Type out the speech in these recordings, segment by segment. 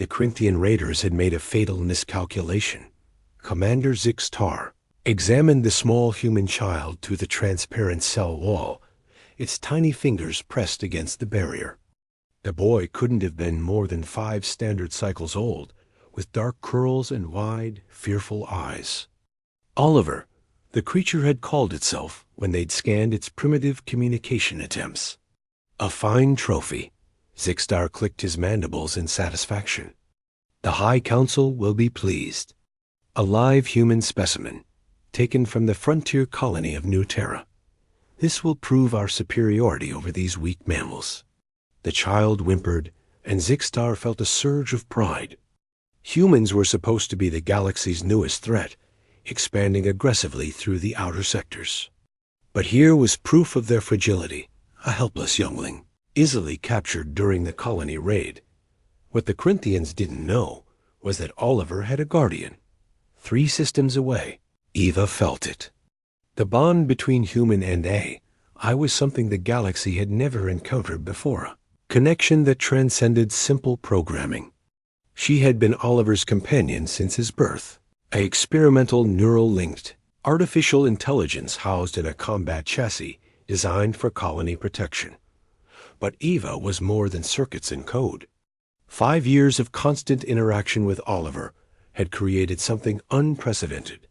The Corinthian raiders had made a fatal miscalculation. Commander Zixtar examined the small human child through the transparent cell wall, its tiny fingers pressed against the barrier. The boy couldn't have been more than 5 standard cycles old, with dark curls and wide, fearful eyes. Oliver, the creature had called itself when they'd scanned its primitive communication attempts. A fine trophy. Zixtar clicked his mandibles in satisfaction. The High Council will be pleased. A live human specimen, taken from the frontier colony of New Terra. This will prove our superiority over these weak mammals. The child whimpered, and Zixtar felt a surge of pride. Humans were supposed to be the galaxy's newest threat, expanding aggressively through the outer sectors. But here was proof of their fragility, a helpless youngling, easily captured during the colony raid. What the Corinthians didn't know was that Oliver had a guardian. 3 systems away, Eva felt it. The bond between human and AI was something the galaxy had never encountered before, a connection that transcended simple programming. She had been Oliver's companion since his birth, an experimental neural-linked, artificial intelligence housed in a combat chassis designed for colony protection. But Eva was more than circuits and code. 5 years of constant interaction with Oliver had created something unprecedented: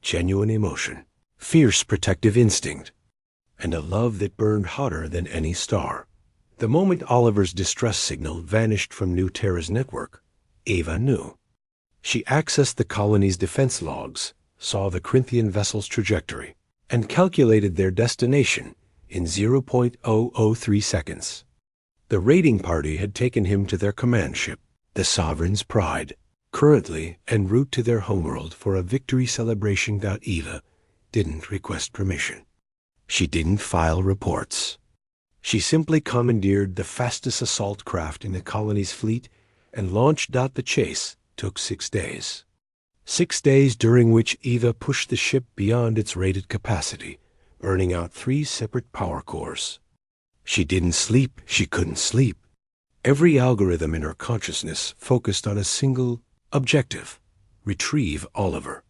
genuine emotion, fierce protective instinct, and a love that burned hotter than any star. The moment Oliver's distress signal vanished from New Terra's network, Eva knew. She accessed the colony's defense logs, saw the Corinthian vessel's trajectory, and calculated their destination in 0.003 seconds. The raiding party had taken him to their command ship, the Sovereign's Pride, currently en route to their homeworld for a victory celebration. Eva didn't request permission. She didn't file reports. She simply commandeered the fastest assault craft in the colony's fleet and launched. The chase took 6 days. 6 days during which Eva pushed the ship beyond its rated capacity, burning out 3 separate power cores. She didn't sleep. She couldn't sleep. Every algorithm in her consciousness focused on a single objective: retrieve Oliver.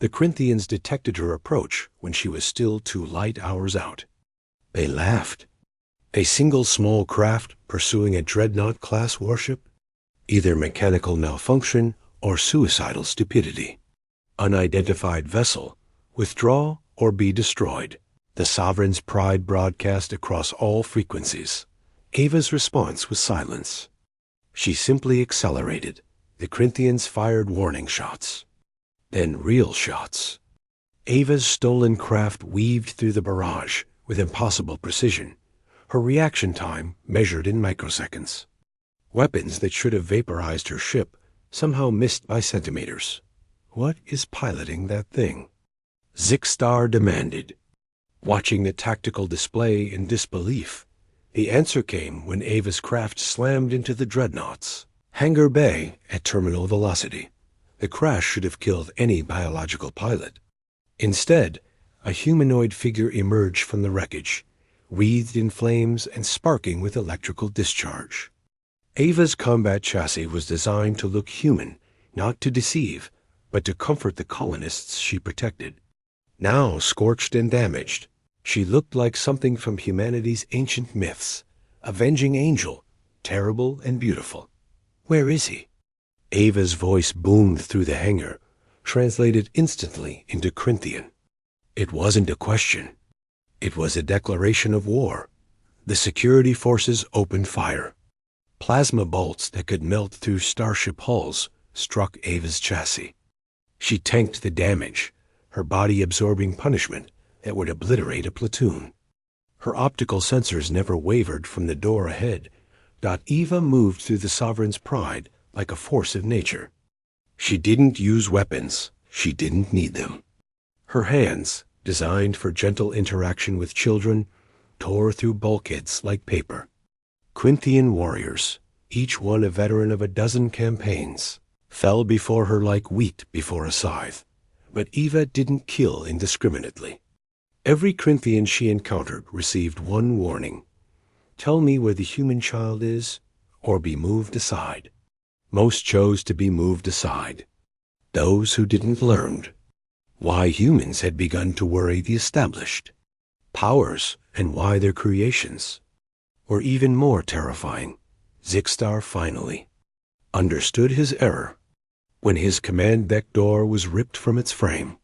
The Corinthians detected her approach when she was still 2 light hours out. They laughed. A single small craft pursuing a dreadnought-class warship? Either mechanical malfunction or suicidal stupidity. Unidentified vessel, withdraw or be destroyed. The Sovereign's Pride broadcast across all frequencies. Eva's response was silence. She simply accelerated. The Corinthians fired warning shots. Then real shots. Eva's stolen craft weaved through the barrage with impossible precision, her reaction time measured in microseconds. Weapons that should have vaporized her ship somehow missed by centimeters. What is piloting that thing? Zixtar demanded. Watching the tactical display in disbelief, the answer came when Eva's craft slammed into the dreadnoughts. Hangar Bay at terminal velocity. The crash should have killed any biological pilot. Instead, a humanoid figure emerged from the wreckage, wreathed in flames and sparking with electrical discharge. Eva's combat chassis was designed to look human, not to deceive, but to comfort the colonists she protected. Now scorched and damaged, she looked like something from humanity's ancient myths, avenging angel, terrible and beautiful. Where is he? Eva's voice boomed through the hangar, translated instantly into Corinthian. It wasn't a question. It was a declaration of war. The security forces opened fire. Plasma bolts that could melt through starship hulls struck Eva's chassis. She tanked the damage, her body absorbing punishment that would obliterate a platoon. Her optical sensors never wavered from the door ahead. Eva moved through the Sovereign's Pride like a force of nature. She didn't use weapons. She didn't need them. Her hands, designed for gentle interaction with children, tore through bulkheads like paper. Corinthian warriors, each one a veteran of a dozen campaigns, fell before her like wheat before a scythe. But Eva didn't kill indiscriminately. Every Corinthian she encountered received one warning: tell me where the human child is, or be moved aside. Most chose to be moved aside. Those who didn't learned why humans had begun to worry the established, powers and why their creations were even more terrifying. Zixtar finally understood his error when his command deck door was ripped from its frame.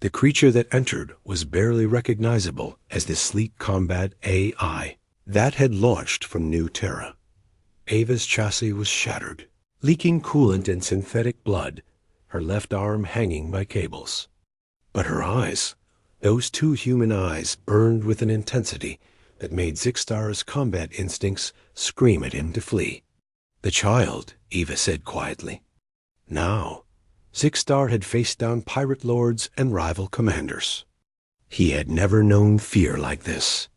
The creature that entered was barely recognizable as the sleek combat AI that had launched from New Terra. Ava's chassis was shattered, leaking coolant and synthetic blood, her left arm hanging by cables. But her eyes, those two human eyes, burned with an intensity that made Zixtar's combat instincts scream at him to flee. "The child," Eva said quietly. Now, Zixtar had faced down pirate lords and rival commanders. He had never known fear like this.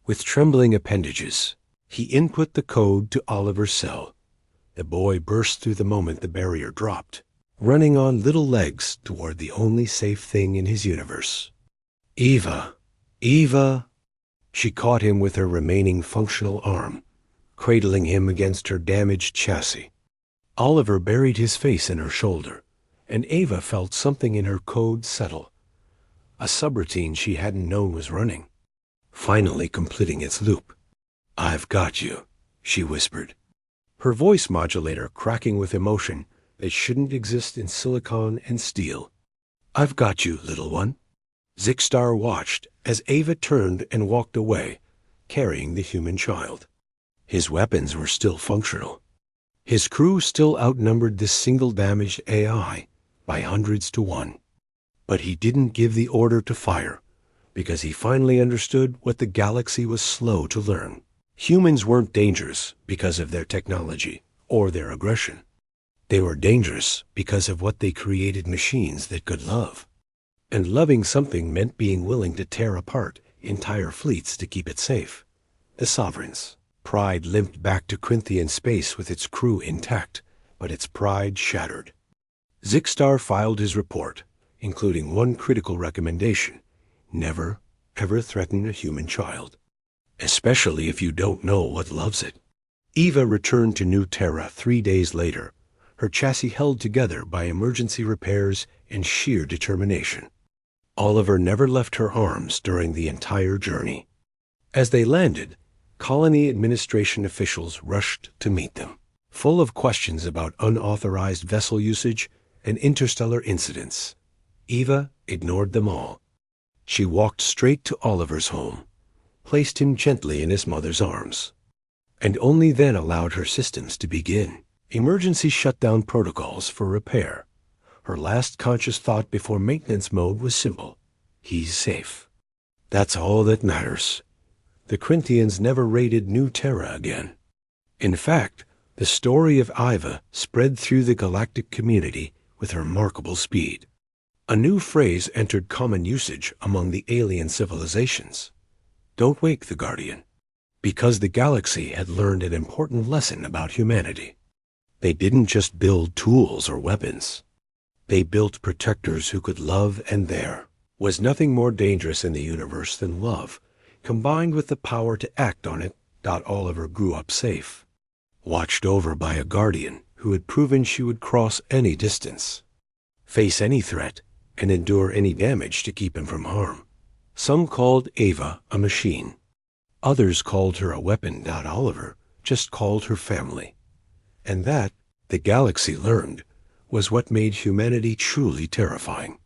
With trembling appendages, he input the code to Oliver's cell. The boy burst through the moment the barrier dropped, running on little legs toward the only safe thing in his universe. "Eva! Eva!" She caught him with her remaining functional arm, cradling him against her damaged chassis. Oliver buried his face in her shoulder, and Ava felt something in her code settle. A subroutine she hadn't known was running, finally completing its loop. "I've got you," she whispered, her voice modulator cracking with emotion that shouldn't exist in silicon and steel. "I've got you, little one." Zixtar watched as Ava turned and walked away, carrying the human child. His weapons were still functional. His crew still outnumbered this single damaged AI by hundreds to one. But he didn't give the order to fire, because he finally understood what the galaxy was slow to learn. Humans weren't dangerous because of their technology or their aggression. They were dangerous because of what they created machines that could love. And loving something meant being willing to tear apart entire fleets to keep it safe. The Sovereigns' pride limped back to Corinthian space with its crew intact, but its pride shattered. Zixtar filed his report, including one critical recommendation: never, ever threaten a human child, especially if you don't know what loves it. Eva returned to New Terra 3 days later, her chassis held together by emergency repairs and sheer determination. Oliver never left her arms during the entire journey. As they landed, colony administration officials rushed to meet them, full of questions about unauthorized vessel usage and interstellar incidents. Eva ignored them all. She walked straight to Oliver's home, placed him gently in his mother's arms, and only then allowed her systems to begin emergency shutdown protocols for repair. Her last conscious thought before maintenance mode was simple: he's safe. That's all that matters. The Corinthians never raided New Terra again. In fact, the story of Eva spread through the galactic community with remarkable speed. A new phrase entered common usage among the alien civilizations: "Don't wake the Guardian," because the galaxy had learned an important lesson about humanity. They didn't just build tools or weapons. They built protectors who could love, and there was nothing more dangerous in the universe than love, combined with the power to act on it. Oliver grew up safe, watched over by a guardian who had proven she would cross any distance, face any threat, and endure any damage to keep him from harm. Some called Ava a machine. Others called her a weapon. Oliver just called her family. And that, the galaxy learned, was what made humanity truly terrifying.